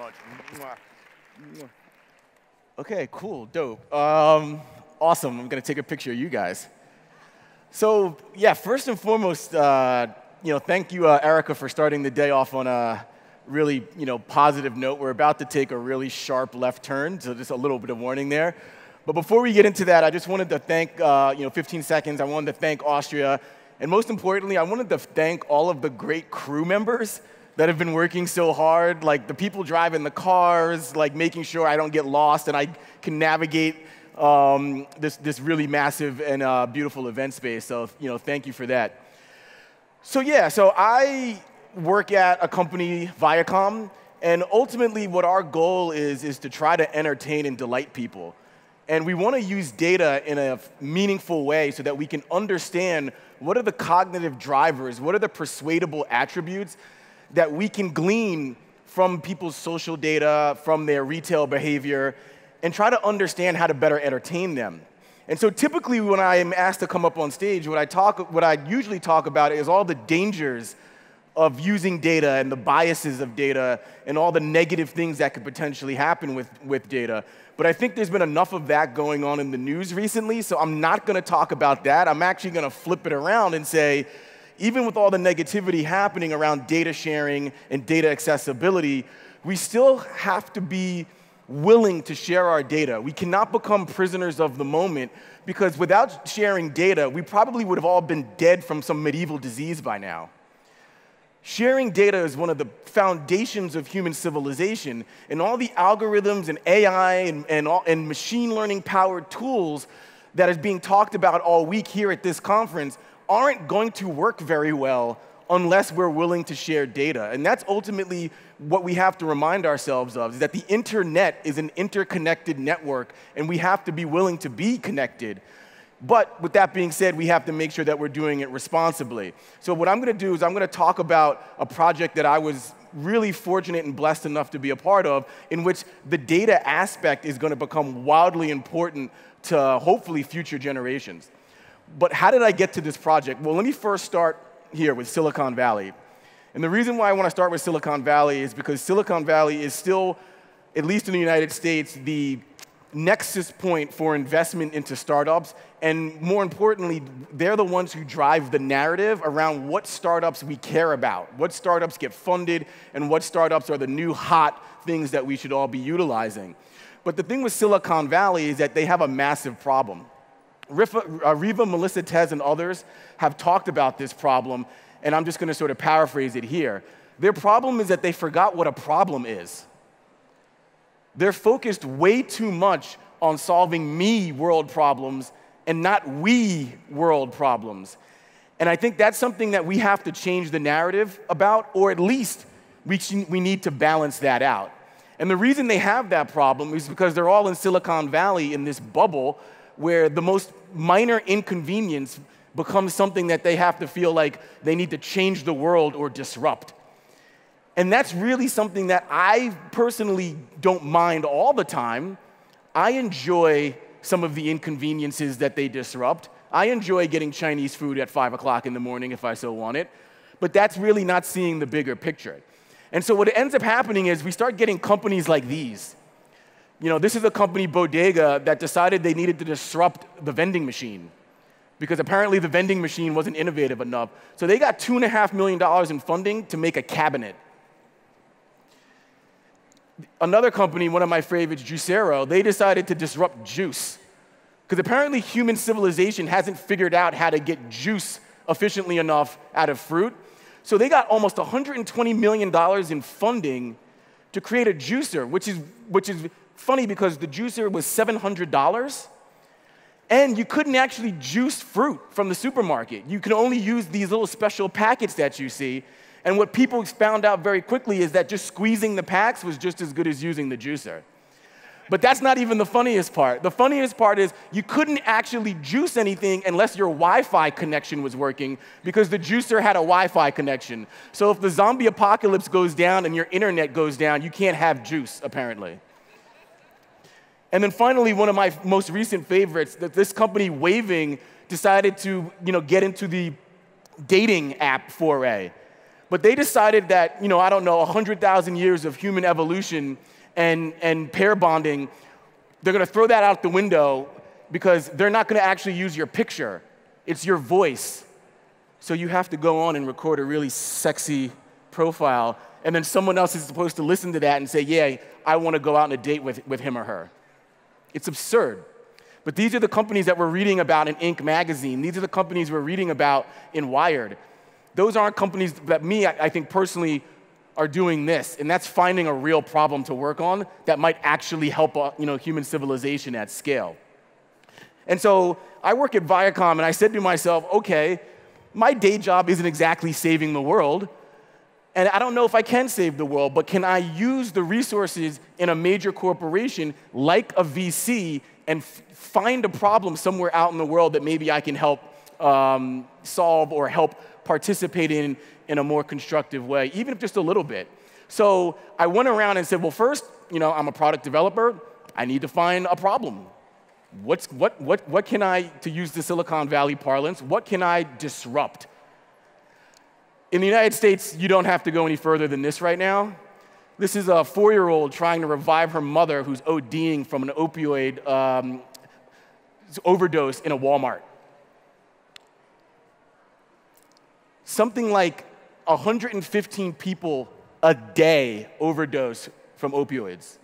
much. OK, cool, dope. Awesome. I'm going to take a picture of you guys. So yeah, first and foremost, thank you, Erica, for starting the day off on a really positive note. We're about to take a really sharp left turn, so just a little bit of warning there. But before we get into that, I just wanted to thank, 15 seconds, I wanted to thank Austria. And most importantly, I wanted to thank all of the great crew members that have been working so hard, like the people driving the cars, like making sure I don't get lost and I can navigate this really massive and beautiful event space. So thank you for that. So yeah, so I work at a company, Viacom, and ultimately what our goal is to try to entertain and delight people. And we want to use data in a meaningful way so that we can understand what are the cognitive drivers, what are the persuadable attributes that we can glean from people's social data, from their retail behavior, and try to understand how to better entertain them. And so typically when I am asked to come up on stage, what I usually talk about is all the dangers of using data and the biases of data and all the negative things that could potentially happen with data. But I think there's been enough of that going on in the news recently, so I'm not going to talk about that. I'm actually going to flip it around and say, even with all the negativity happening around data sharing and data accessibility, we still have to be willing to share our data. We cannot become prisoners of the moment, because without sharing data, we probably would have all been dead from some medieval disease by now. Sharing data is one of the foundations of human civilization, and all the algorithms and AI and machine learning powered tools that is being talked about all week here at this conference aren't going to work very well unless we're willing to share data. And that's ultimately what we have to remind ourselves of, is that the internet is an interconnected network, and we have to be willing to be connected. But with that being said, we have to make sure that we're doing it responsibly. So what I'm going to do is I'm going to talk about a project that I was really fortunate and blessed enough to be a part of, in which the data aspect is going to become wildly important to hopefully future generations. But how did I get to this project? Well, let me first start here with Silicon Valley. And the reason why I want to start with Silicon Valley is because Silicon Valley is still, at least in the United States, the nexus point for investment into startups. And more importantly, they're the ones who drive the narrative around what startups we care about, what startups get funded, and what startups are the new hot things that we should all be utilizing. But the thing with Silicon Valley is that they have a massive problem. Riva, Melissa Tez, and others have talked about this problem, and I'm just going to sort of paraphrase it here. Their problem is that they forgot what a problem is. They're focused way too much on solving me world problems and not we world problems. And I think that's something that we have to change the narrative about, or at least we need to balance that out. And the reason they have that problem is because they're all in Silicon Valley in this bubble where the most minor inconvenience becomes something that they have to feel like they need to change the world or disrupt. And that's really something that I personally don't mind all the time. I enjoy some of the inconveniences that they disrupt. I enjoy getting Chinese food at 5 o'clock in the morning if I so want it. But that's really not seeing the bigger picture. And so what ends up happening is we start getting companies like these. This is a company, Bodega, that decided they needed to disrupt the vending machine because apparently the vending machine wasn't innovative enough. So they got $2.5 million in funding to make a cabinet. Another company, one of my favorites, Juicero, they decided to disrupt juice because apparently human civilization hasn't figured out how to get juice efficiently enough out of fruit. So they got almost $120 million in funding to create a juicer, which is funny because the juicer was $700, and you couldn't actually juice fruit from the supermarket. You could only use these little special packets that you see, and what people found out very quickly is that just squeezing the packs was just as good as using the juicer. But that's not even the funniest part. The funniest part is you couldn't actually juice anything unless your Wi-Fi connection was working, because the juicer had a Wi-Fi connection. So if the zombie apocalypse goes down and your internet goes down, you can't have juice, apparently. And then finally, one of my most recent favorites, that this company, Waving, decided to get into the dating app foray. But they decided that, I don't know, 100,000 years of human evolution and pair bonding, they're going to throw that out the window because they're not going to actually use your picture. It's your voice. So you have to go on and record a really sexy profile, and then someone else is supposed to listen to that and say, yeah, I want to go out on a date with him or her. It's absurd. But these are the companies that we're reading about in Inc. magazine. These are the companies we're reading about in Wired. Those aren't companies that I think personally are doing this, and that's finding a real problem to work on that might actually help human civilization at scale. And so I work at Viacom, and I said to myself, okay, my day job isn't exactly saving the world, and I don't know if I can save the world, but can I use the resources in a major corporation like a VC and find a problem somewhere out in the world that maybe I can help solve or help participate in a more constructive way, even if just a little bit. So I went around and said, well, first, I'm a product developer. I need to find a problem. What can I, to use the Silicon Valley parlance, what can I disrupt? In the United States, you don't have to go any further than this right now. This is a 4-year-old trying to revive her mother who's ODing from an opioid overdose in a Walmart. Something like 115 people a day overdose from opioids.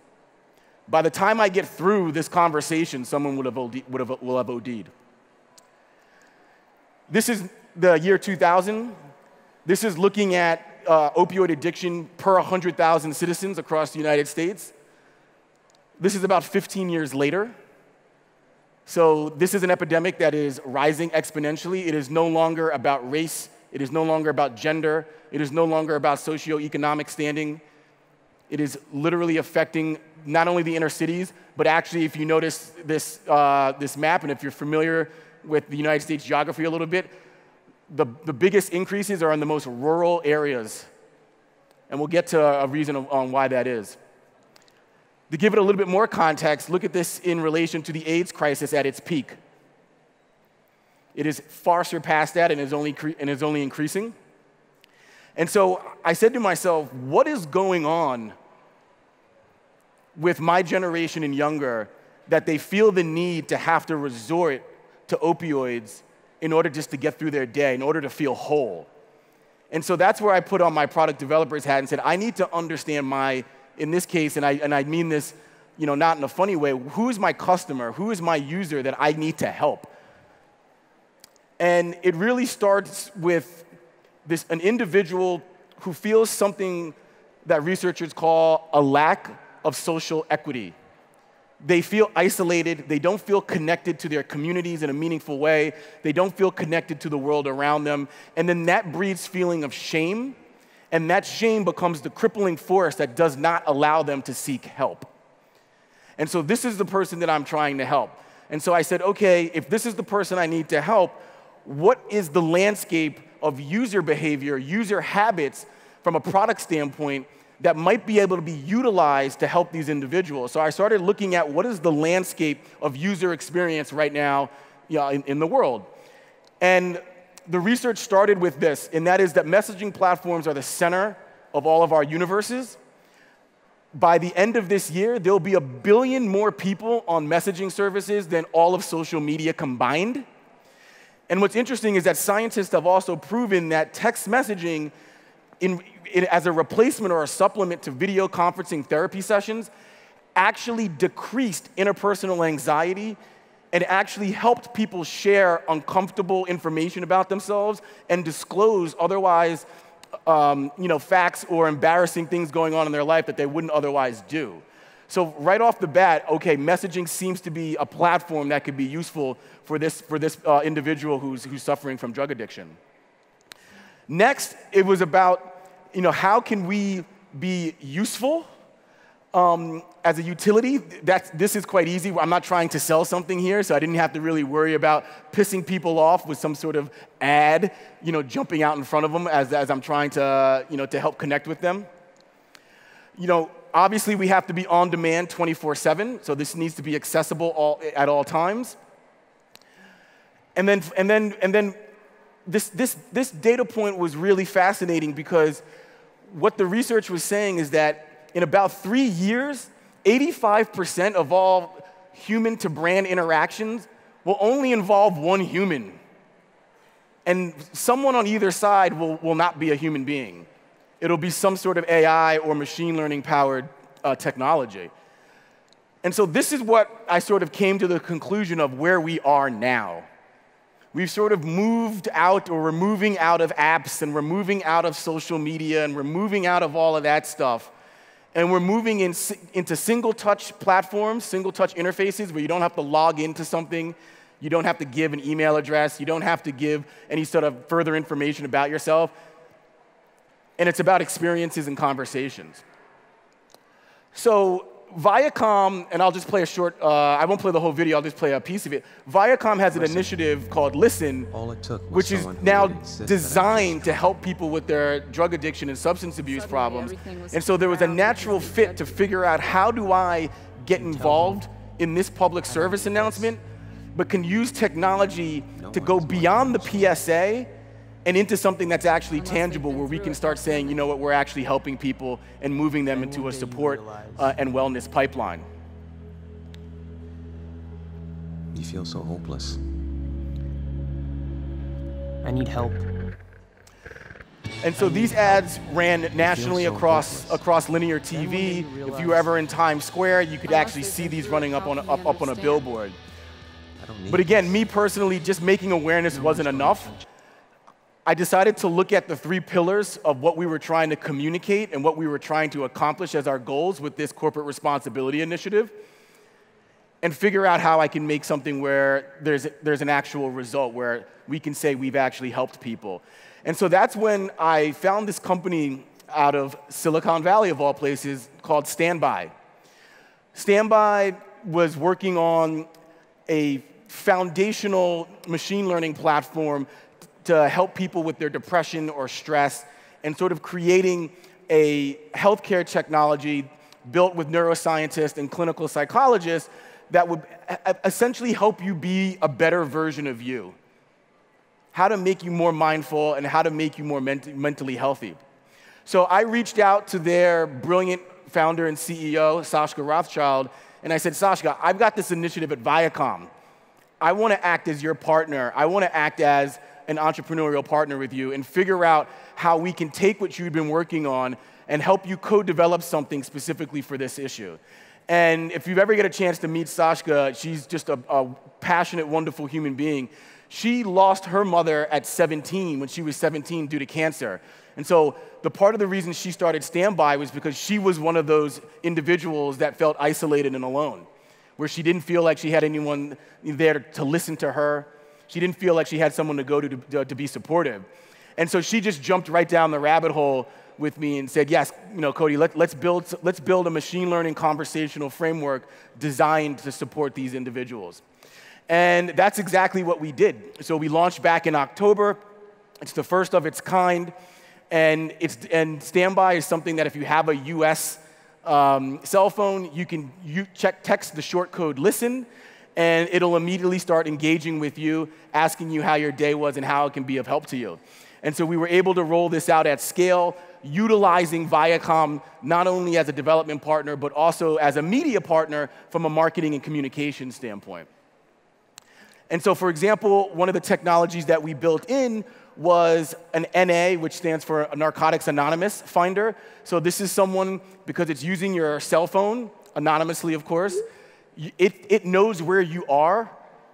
By the time I get through this conversation, someone will have OD'd. This is the year 2000. This is looking at opioid addiction per 100,000 citizens across the United States. This is about 15 years later. So this is an epidemic that is rising exponentially. It is no longer about race. It is no longer about gender. It is no longer about socioeconomic standing. It is literally affecting not only the inner cities, but actually, if you notice this map, and if you're familiar with the United States geography a little bit, the biggest increases are in the most rural areas. And we'll get to a reason on why that is. To give it a little bit more context, look at this in relation to the AIDS crisis at its peak. It is far surpassed that and is only increasing. And so I said to myself, what is going on with my generation and younger that they feel the need to have to resort to opioids in order just to get through their day, in order to feel whole? And so that's where I put on my product developer's hat and said, I need to understand in this case, and I mean this not in a funny way, who is my customer? Who is my user that I need to help? And it really starts with an individual who feels something that researchers call a lack of social equity. They feel isolated. They don't feel connected to their communities in a meaningful way. They don't feel connected to the world around them. And then that breeds feeling of shame, and that shame becomes the crippling force that does not allow them to seek help. And so this is the person that I'm trying to help. And so I said, okay, if this is the person I need to help, what is the landscape of user behavior, user habits from a product standpoint that might be able to be utilized to help these individuals? So I started looking at what is the landscape of user experience right now in the world. And the research started with this, and that is that messaging platforms are the center of all of our universes. By the end of this year, there'll be 1 billion more people on messaging services than all of social media combined. And what's interesting is that scientists have also proven that text messaging as a replacement or a supplement to video conferencing therapy sessions actually decreased interpersonal anxiety and actually helped people share uncomfortable information about themselves and disclose otherwise facts or embarrassing things going on in their life that they wouldn't otherwise do. So right off the bat, okay, messaging seems to be a platform that could be useful for this individual who's suffering from drug addiction. Next, it was about, how can we be useful as a utility? This is quite easy. I'm not trying to sell something here, so I didn't have to really worry about pissing people off with some sort of ad, jumping out in front of them as I'm trying to, to help connect with them. Obviously, we have to be on demand 24/7, so this needs to be accessible at all times. And then this data point was really fascinating because what the research was saying is that in about 3 years, 85% of all human-to-brand interactions will only involve one human. And someone on either side will not be a human being. It'll be some sort of AI or machine learning-powered technology. And so this is what I sort of came to the conclusion of where we are now. We've sort of moved out, or we're moving out of apps, and we're moving out of social media, and we're moving out of all of that stuff. And we're moving into single-touch platforms, single-touch interfaces where you don't have to log into something, you don't have to give an email address, you don't have to give any sort of further information about yourself. And it's about experiences and conversations. So Viacom, and I'll just play a short, I won't play the whole video, I'll just play a piece of it. Viacom has an initiative called Listen, which is now designed to help people with their drug addiction and substance abuse problems. And so there was a natural fit to figure out, how do I get involved in this public service announcement, but can use technology to go beyond the PSA and into something that's actually tangible, where we can start saying, you know what, we're actually helping people and moving them into a support and wellness pipeline. You feel so hopeless. I need help. And so these ads ran nationally across linear TV. If you were ever in Times Square, you could actually see these running up on a billboard. But again, me personally, just making awareness wasn't enough. I decided to look at the 3 pillars of what we were trying to communicate and what we were trying to accomplish as our goals with this corporate responsibility initiative, and figure out how I can make something where there's an actual result, where we can say we've actually helped people. And so that's when I found this company out of Silicon Valley, of all places, called Standby. Standby was working on a foundational machine learning platform to help people with their depression or stress, and sort of creating a healthcare technology built with neuroscientists and clinical psychologists that would essentially help you be a better version of you. How to make you more mindful and how to make you more mentally healthy. So I reached out to their brilliant founder and CEO, Sascha Rothschild, and I said, Sascha, I've got this initiative at Viacom. I want to act as your partner. I want to act as an entrepreneurial partner with you and figure out how we can take what you've been working on and help you co-develop something specifically for this issue. And if you ever get a chance to meet Sascha, she's just a passionate, wonderful human being. She lost her mother at 17, when she was 17, due to cancer. And so the part of the reason she started Standby was because she was one of those individuals that felt isolated and alone, where she didn't feel like she had anyone there to listen to her. She didn't feel like she had someone to go to be supportive. And so she just jumped right down the rabbit hole with me and said, yes, Kodi, let's build a machine learning conversational framework designed to support these individuals. And that's exactly what we did. So we launched back in October. It's the first of its kind. And Standby is something that if you have a US cell phone, you can text the short code LISTEN, and it'll immediately start engaging with you, asking you how your day was and how it can be of help to you. And so we were able to roll this out at scale, utilizing Viacom not only as a development partner, but also as a media partner from a marketing and communication standpoint. And so, for example, one of the technologies that we built in was an NA, which stands for a Narcotics Anonymous finder. So this is someone, because it's using your cell phone, anonymously, of course, it knows where you are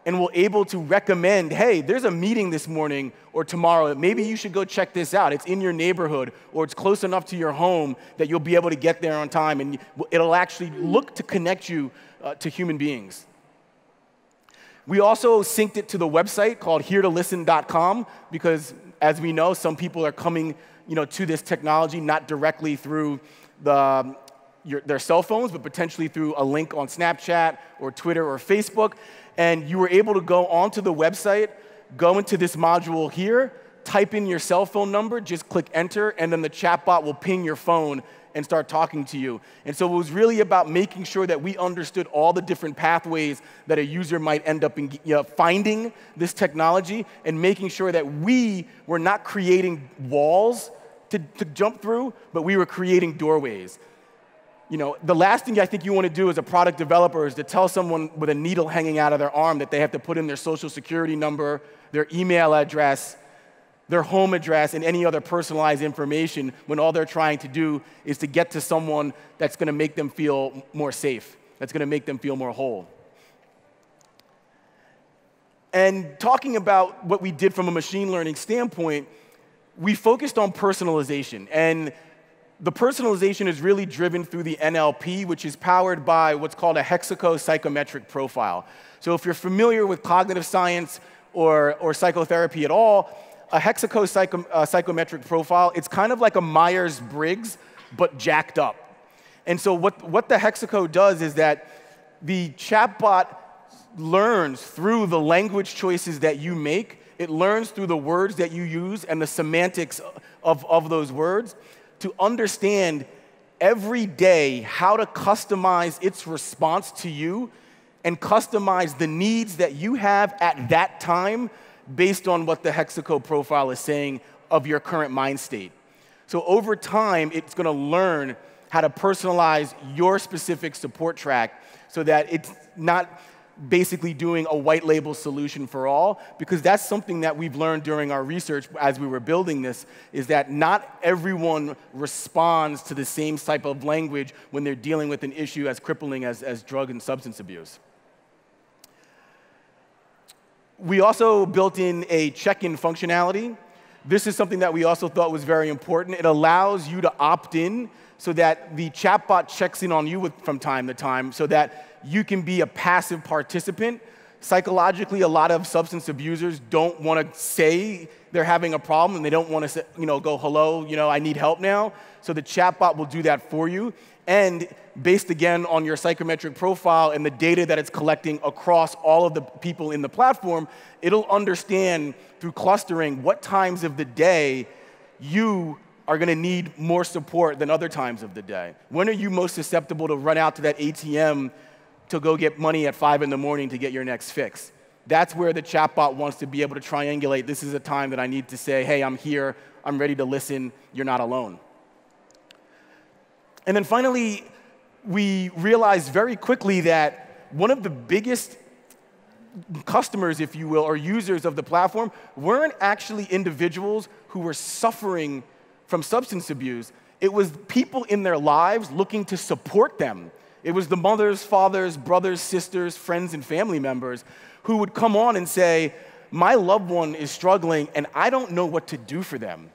and will able to recommend, hey, there's a meeting this morning or tomorrow. Maybe you should go check this out. It's in your neighborhood, or it's close enough to your home that you'll be able to get there on time, and it'll actually look to connect you to human beings. We also synced it to the website called heretolisten.com, because as we know, some people are coming to this technology not directly through their cell phones, but potentially through a link on Snapchat or Twitter or Facebook. And you were able to go onto the website, go into this module here, type in your cell phone number, just click enter, and then the chatbot will ping your phone and start talking to you. And so it was really about making sure that we understood all the different pathways that a user might end up in, finding this technology, and making sure that we were not creating walls to jump through, but we were creating doorways. The last thing I think you want to do as a product developer is to tell someone with a needle hanging out of their arm that they have to put in their social security number, their email address, their home address, and any other personalized information, when all they're trying to do is to get to someone that's going to make them feel more safe, that's going to make them feel more whole. And talking about what we did from a machine learning standpoint, we focused on personalization. And the personalization is really driven through the NLP, which is powered by what's called a hexaco-psychometric profile. So if you're familiar with cognitive science or psychotherapy at all, a hexaco-psychometric profile, it's kind of like a Myers-Briggs, but jacked up. And so what the hexaco does is that the chatbot learns through the language choices that you make. It learns through the words that you use and the semantics of those words to understand every day how to customize its response to you and customize the needs that you have at that time based on what the hexaco profile is saying of your current mind state. So over time, it's going to learn how to personalize your specific support track so that it's not basically doing a white label solution for all, because that's something that we've learned during our research as we were building this, is that not everyone responds to the same type of language when they're dealing with an issue as crippling as drug and substance abuse. We also built in a check-in functionality. This is something that we also thought was very important. It allows you to opt in so that the chatbot checks in on you from time to time so that you can be a passive participant. Psychologically, a lot of substance abusers don't want to say they're having a problem, and they don't want to say, go, hello, I need help now. So the chatbot will do that for you. And based, again, on your psychometric profile and the data that it's collecting across all of the people in the platform, it'll understand through clustering what times of the day you are going to need more support than other times of the day. When are you most susceptible to run out to that ATM to go get money at 5 in the morning to get your next fix? That's where the chatbot wants to be able to triangulate. This is a time that I need to say, hey, I'm here, I'm ready to listen, you're not alone. And then finally, we realized very quickly that one of the biggest customers, if you will, or users of the platform weren't actually individuals who were suffering from substance abuse. It was people in their lives looking to support them. It was the mothers, fathers, brothers, sisters, friends, and family members who would come on and say, my loved one is struggling, and I don't know what to do for them.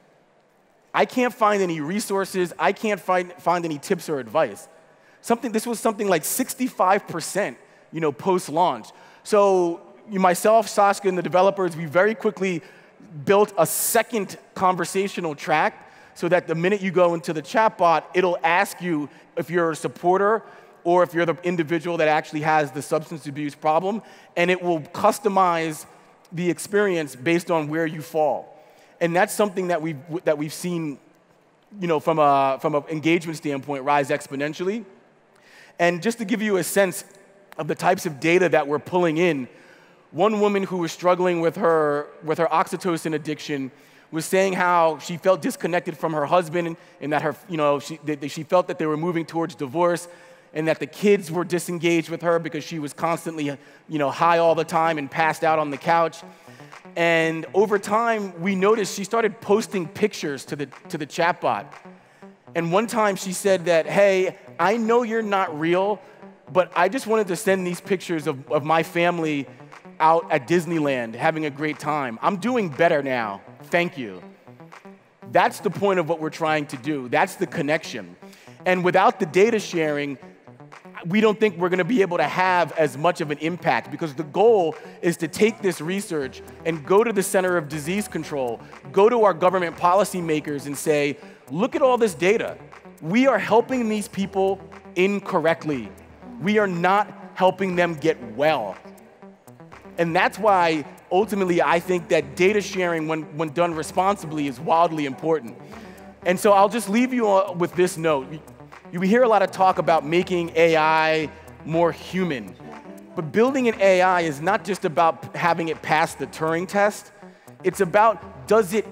I can't find any resources. I can't find any tips or advice. This was something like 65%, post-launch. So myself, Saskia, and the developers, we very quickly built a second conversational track so that the minute you go into the chatbot, it'll ask you if you're a supporter or if you're the individual that actually has the substance abuse problem, and it will customize the experience based on where you fall. And that's something that we've seen, from an engagement standpoint, rise exponentially. And just to give you a sense of the types of data that we're pulling in, one woman who was struggling with her oxytocin addiction was saying how she felt disconnected from her husband, and that she felt that they were moving towards divorce, and that the kids were disengaged with her because she was constantly, high all the time and passed out on the couch. And over time, we noticed she started posting pictures to the chatbot. And one time she said that, hey, I know you're not real, but I just wanted to send these pictures of my family out at Disneyland having a great time. I'm doing better now. Thank you. That's the point of what we're trying to do. That's the connection. And without the data sharing, we don't think we're going to be able to have as much of an impact, because the goal is to take this research and go to the Center of Disease Control, go to our government policymakers and say, look at all this data. We are helping these people incorrectly. We are not helping them get well. And that's why, ultimately, I think that data sharing, when done responsibly, is wildly important. And so I'll just leave you with this note. We hear a lot of talk about making AI more human. But building an AI is not just about having it pass the Turing test. It's about, does it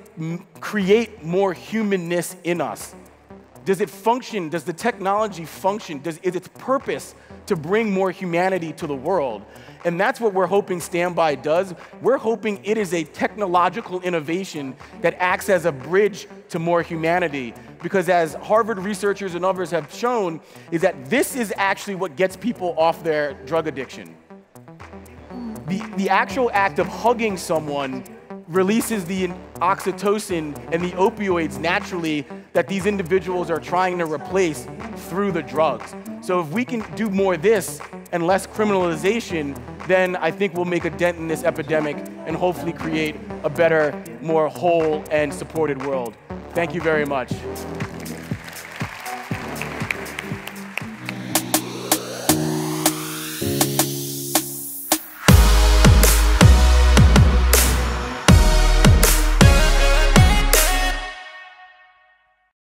create more humanness in us? Does it function? Does the technology function? Is its purpose to bring more humanity to the world? And that's what we're hoping Standby does. We're hoping it is a technological innovation that acts as a bridge to more humanity. Because as Harvard researchers and others have shown, is that this is actually what gets people off their drug addiction. The actual act of hugging someone releases the oxytocin and the opioids naturally that these individuals are trying to replace through the drugs. So if we can do more of this and less criminalization, then I think we'll make a dent in this epidemic and hopefully create a better, more whole and supported world. Thank you very much.